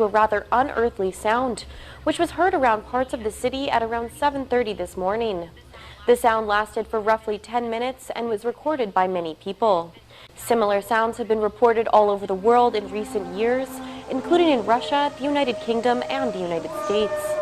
A rather unearthly sound, which was heard around parts of the city at around 7:30 this morning. The sound lasted for roughly 10 minutes and was recorded by many people. Similar sounds have been reported all over the world in recent years, including in Russia, the United Kingdom, and the United States.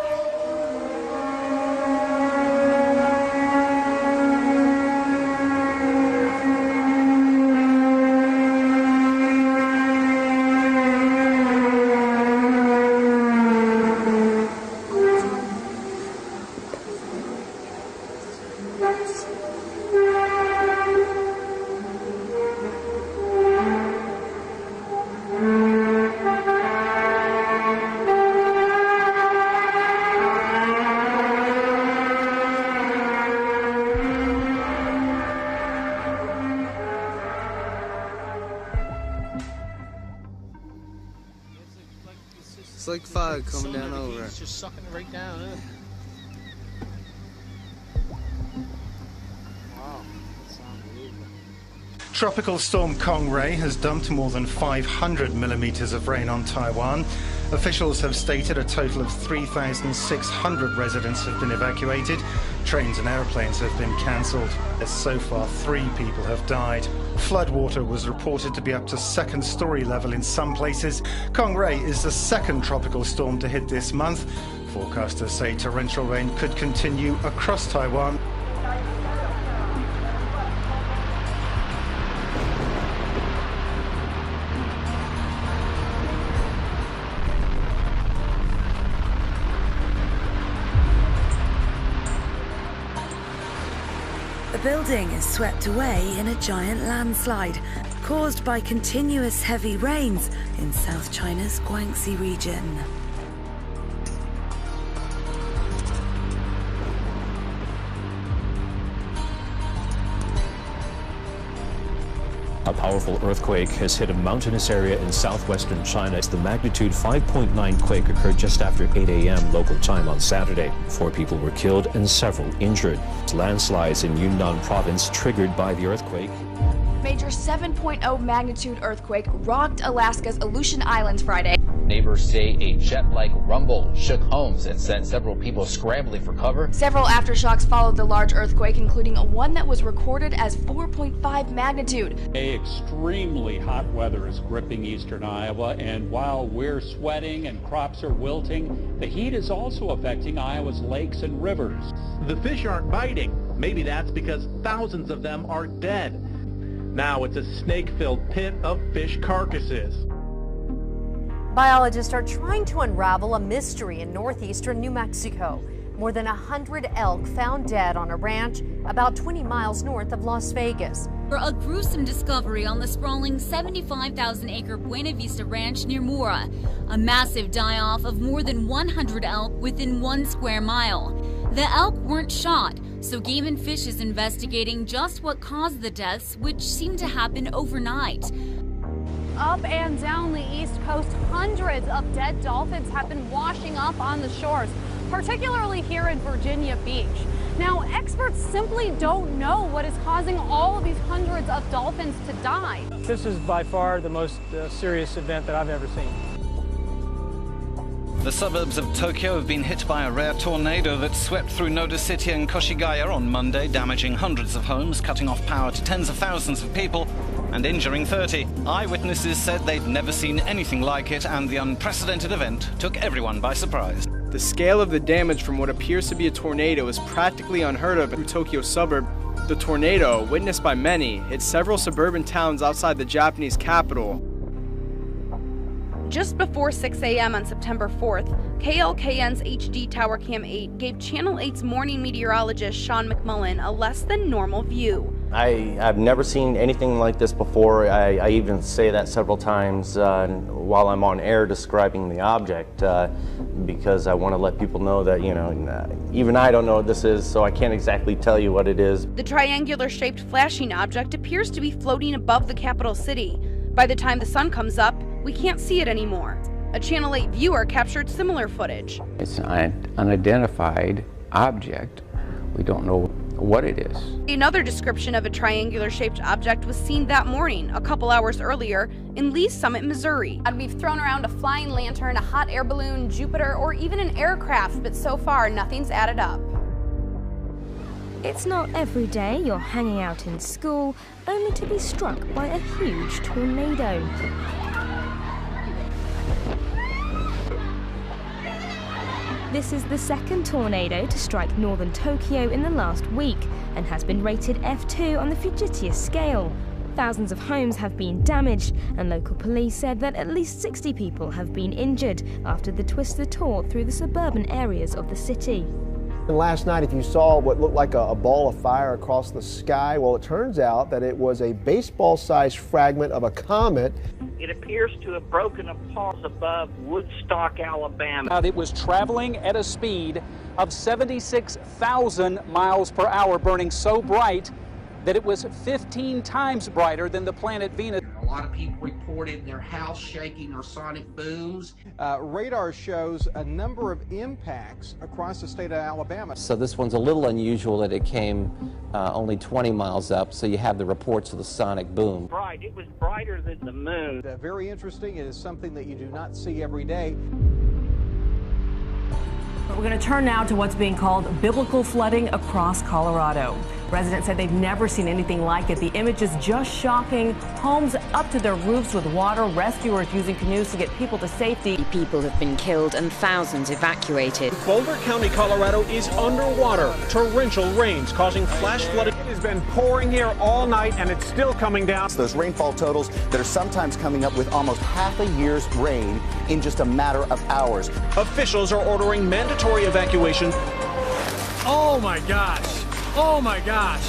It's like fog coming down over. It's just sucking it right down, huh? Wow, that's unbelievable. Tropical storm Kongray has dumped more than 500 millimeters of rain on Taiwan. Officials have stated a total of 3,600 residents have been evacuated. Trains and airplanes have been cancelled. So far, 3 people have died. Floodwater was reported to be up to second-story level in some places. Kongray is the second tropical storm to hit this month. Forecasters say torrential rain could continue across Taiwan. The building is swept away in a giant landslide caused by continuous heavy rains in South China's Guangxi region. A powerful earthquake has hit a mountainous area in southwestern China. The magnitude 5.9 quake occurred just after 8 a.m. local time on Saturday. 4 people were killed and several injured. Landslides in Yunnan province triggered by the earthquake. Major 7.0 magnitude earthquake rocked Alaska's Aleutian Islands Friday. Neighbors say a jet-like rumble shook homes and sent several people scrambling for cover. Several aftershocks followed the large earthquake, including one that was recorded as 4.5 magnitude. Extremely hot weather is gripping eastern Iowa, and while we're sweating and crops are wilting, the heat is also affecting Iowa's lakes and rivers. The fish aren't biting. Maybe that's because thousands of them are dead. Now it's a snake-filled pit of fish carcasses. Biologists are trying to unravel a mystery in northeastern New Mexico. More than 100 elk found dead on a ranch about 20 miles north of Las Vegas. A gruesome discovery on the sprawling 75,000-acre Buena Vista Ranch near Mora. A massive die-off of more than 100 elk within 1 square mile. The elk weren't shot, so Game and Fish is investigating just what caused the deaths, which seemed to happen overnight. Up and down the East Coast, hundreds of dead dolphins have been washing up on the shores, particularly here in Virginia Beach. Now, experts simply don't know what is causing all of these hundreds of dolphins to die. This is by far the most serious event that I've ever seen. The suburbs of Tokyo have been hit by a rare tornado that swept through Noda City and Koshigaya on Monday, damaging hundreds of homes, cutting off power to tens of thousands of people, and injuring 30. Eyewitnesses said they'd never seen anything like it, and the unprecedented event took everyone by surprise. The scale of the damage from what appears to be a tornado is practically unheard of through Tokyo suburb. The tornado, witnessed by many, hit several suburban towns outside the Japanese capital. Just before 6 a.m. on September 4th, KLKN's HD Tower Cam 8 gave Channel 8's morning meteorologist Sean McMullen a less than normal view. I've never seen anything like this before. I even say that several times while I'm on air describing the object because I want to let people know that, even I don't know what this is, so I can't exactly tell you what it is. The triangular-shaped flashing object appears to be floating above the capital city. By the time the sun comes up, we can't see it anymore. A Channel 8 viewer captured similar footage. It's an unidentified object. We don't know what it is. Another description of a triangular-shaped object was seen that morning, a couple hours earlier, in Lee's Summit, Missouri. We've thrown around a flying lantern, a hot air balloon, Jupiter, or even an aircraft, but so far nothing's added up. It's not every day you're hanging out in school only to be struck by a huge tornado. This is the second tornado to strike northern Tokyo in the last week and has been rated F2 on the Fujitia scale. Thousands of homes have been damaged, and local police said that at least 60 people have been injured after the twister tore through the suburban areas of the city. And last night, if you saw what looked like a ball of fire across the sky, well, it turns out that it was a baseball-sized fragment of a comet. It appears to have broken apart above Woodstock, Alabama. It was traveling at a speed of 76,000 miles per hour, burning so bright that it was 15 times brighter than the planet Venus. A lot of people reported their house shaking or sonic booms. Radar shows a number of impacts across the state of Alabama. So this one's a little unusual that it came only 20 miles up, so you have the reports of the sonic boom. Bright. It was brighter than the moon. Very interesting. It is something that you do not see every day. We're going to turn now to what's being called biblical flooding across Colorado. Residents said they've never seen anything like it. The image is just shocking. Homes up to their roofs with water, rescuers using canoes to get people to safety. People have been killed and thousands evacuated. Boulder County, Colorado is underwater. Torrential rains causing flash flooding. It has been pouring here all night and it's still coming down. Those rainfall totals that are sometimes coming up with almost half a year's rain in just a matter of hours. Officials are ordering mandatory evacuation. Oh my gosh. Oh my gosh.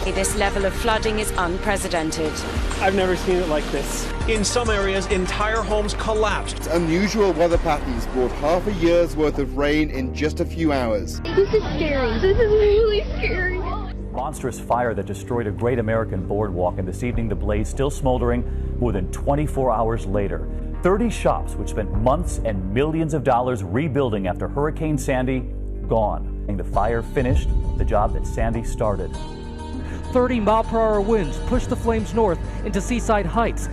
This level of flooding is unprecedented. I've never seen it like this. In some areas, entire homes collapsed. Unusual weather patterns brought half a year's worth of rain in just a few hours. This is scary. This is really scary. Monstrous fire that destroyed a great American boardwalk, and this evening the blaze still smoldering more than 24 hours later. 30 shops, which spent months and millions of dollars rebuilding after Hurricane Sandy, gone. The fire finished the job that Sandy started. 30-mile-per-hour winds pushed the flames north into Seaside Heights.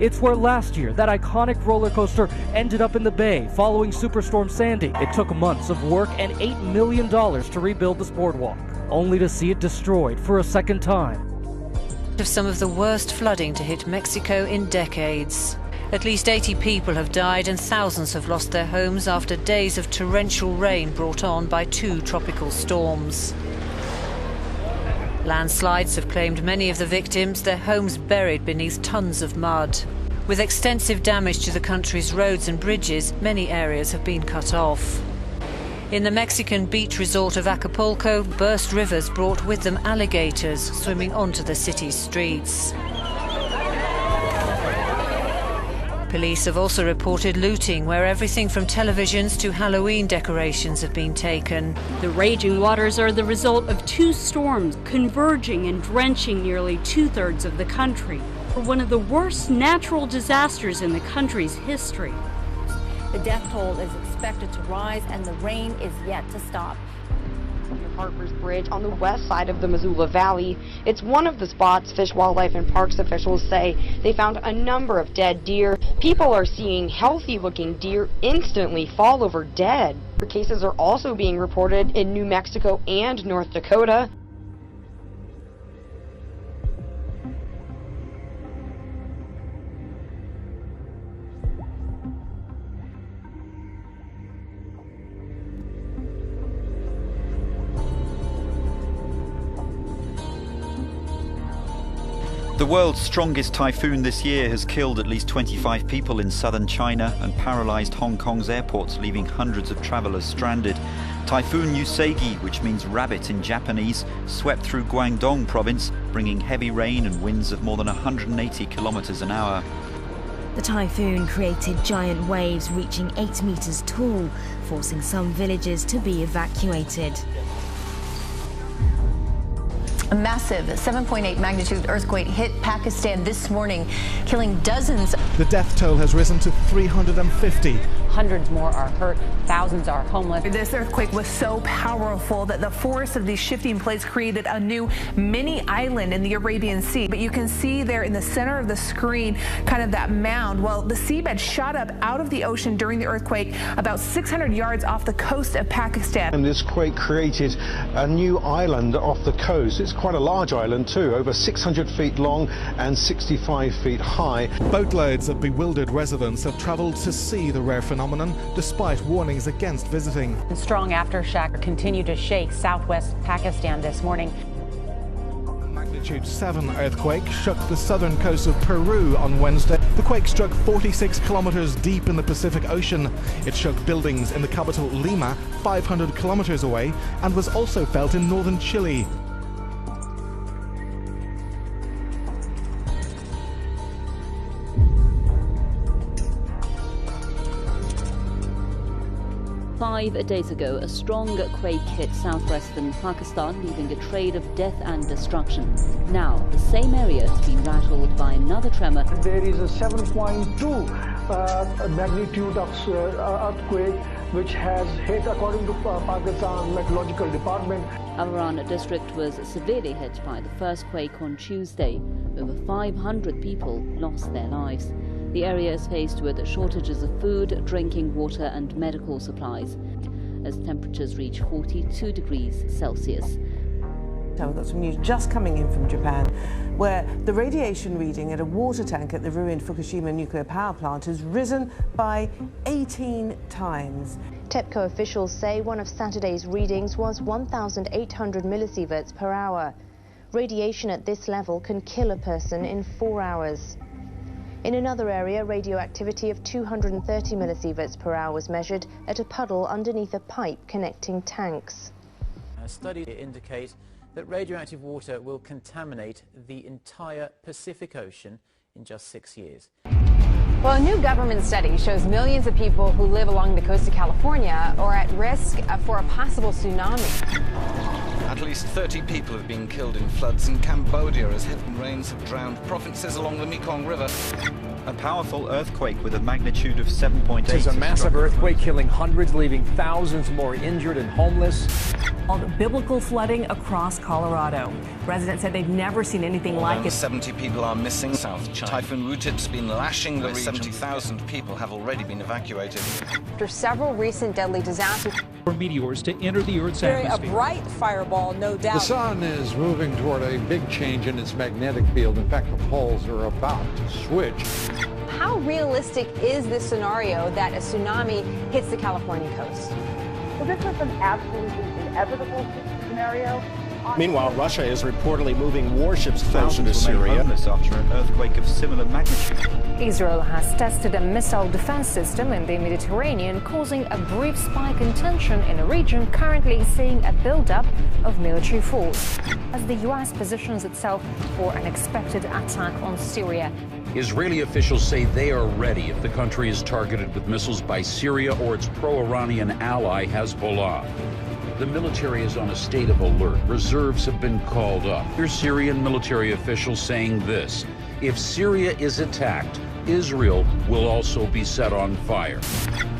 It's where last year that iconic roller coaster ended up in the bay following Superstorm Sandy. It took months of work and $8 million to rebuild this boardwalk, only to see it destroyed for a second time. Of some of the worst flooding to hit Mexico in decades. At least 80 people have died and thousands have lost their homes after days of torrential rain brought on by 2 tropical storms. Landslides have claimed many of the victims, their homes buried beneath tons of mud. With extensive damage to the country's roads and bridges, many areas have been cut off. In the Mexican beach resort of Acapulco, burst rivers brought with them alligators swimming onto the city's streets. Police have also reported looting, where everything from televisions to Halloween decorations have been taken. The raging waters are the result of 2 storms converging and drenching nearly 2/3 of the country. One of the worst natural disasters in the country's history. The death toll is expected to rise and the rain is yet to stop. Harper's Bridge on the west side of the Missoula Valley. It's one of the spots Fish, Wildlife, and Parks officials say they found a number of dead deer. People are seeing healthy-looking deer instantly fall over dead. Cases are also being reported in New Mexico and North Dakota. The world's strongest typhoon this year has killed at least 25 people in southern China and paralyzed Hong Kong's airports, leaving hundreds of travelers stranded. Typhoon Yusagi, which means rabbit in Japanese, swept through Guangdong province, bringing heavy rain and winds of more than 180 kilometers an hour. The typhoon created giant waves reaching 8 meters tall, forcing some villages to be evacuated. A massive 7.8 magnitude earthquake hit Pakistan this morning, killing dozens. The death toll has risen to 350. Hundreds more are hurt. Thousands are homeless. This earthquake was so powerful that the force of these shifting plates created a new mini island in the Arabian Sea. But you can see there in the center of the screen kind of that mound. Well, the seabed shot up out of the ocean during the earthquake about 600 yards off the coast of Pakistan. And this quake created a new island off the coast. It's quite a large island too, over 600 feet long and 65 feet high. Boatloads of bewildered residents have traveled to see the rare phenomenon despite warnings against visiting. Strong aftershock continued to shake southwest Pakistan this morning. Magnitude 7 earthquake shook the southern coast of Peru on Wednesday. The quake struck 46 kilometers deep in the Pacific Ocean. It shook buildings in the capital Lima, 500 kilometers away, and was also felt in northern Chile. Five days ago, a strong quake hit southwestern Pakistan, leaving a trail of death and destruction. Now, the same area has been rattled by another tremor. There is a 7.2 magnitude of earthquake which has hit, according to Pakistan Meteorological Department. Amran district was severely hit by the first quake on Tuesday. Over 500 people lost their lives. The area is faced with shortages of food, drinking water and medical supplies as temperatures reach 42 degrees Celsius. We've got some news just coming in from Japan, where the radiation reading at a water tank at the ruined Fukushima nuclear power plant has risen by 18 times. TEPCO officials say one of Saturday's readings was 1,800 millisieverts per hour. Radiation at this level can kill a person in 4 hours. In another area, radioactivity of 230 millisieverts per hour was measured at a puddle underneath a pipe connecting tanks. Studies indicate that radioactive water will contaminate the entire Pacific Ocean in just 6 years. Well, a new government study shows millions of people who live along the coast of California are at risk for a possible tsunami. At least 30 people have been killed in floods in Cambodia as heavy rains have drowned provinces along the Mekong River. A powerful earthquake with a magnitude of 7.8. It is a massive earthquake killing hundreds, leaving thousands more injured and homeless. Biblical flooding across Colorado. Residents said they've never seen anything like it. 70 people are missing South China. Typhoon Wutip's been lashing the region. 70,000 people have already been evacuated. After several recent deadly disasters. For meteors to enter the Earth's atmosphere. A bright fireball, no doubt. The sun is moving toward a big change in its magnetic field. In fact, the poles are about to switch. How realistic is this scenario that a tsunami hits the California coast? Well, this is an absolutely inevitable scenario. Meanwhile, Russia is reportedly moving warships closer to Syria. After an earthquake of similar magnitude. Israel has tested a missile defense system in the Mediterranean, causing a brief spike in tension in a region currently seeing a build-up of military force, as the U.S. positions itself for an expected attack on Syria. Israeli officials say they are ready if the country is targeted with missiles by Syria or its pro-Iranian ally Hezbollah. The military is on a state of alert. Reserves have been called up. Here's Syrian military officials saying this: if Syria is attacked, Israel will also be set on fire.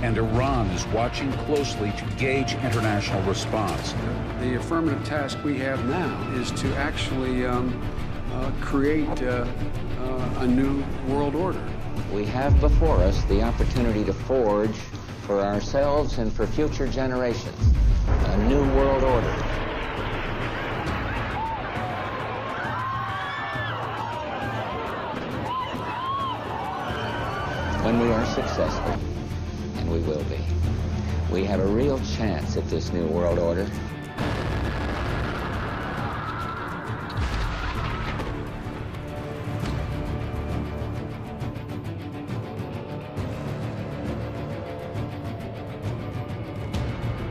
And Iran is watching closely to gauge international response. The affirmative task we have now is to actually create a new world order. We have before us the opportunity to forge for ourselves and for future generations a new world order. When we are successful, and we will be, we have a real chance at this new world order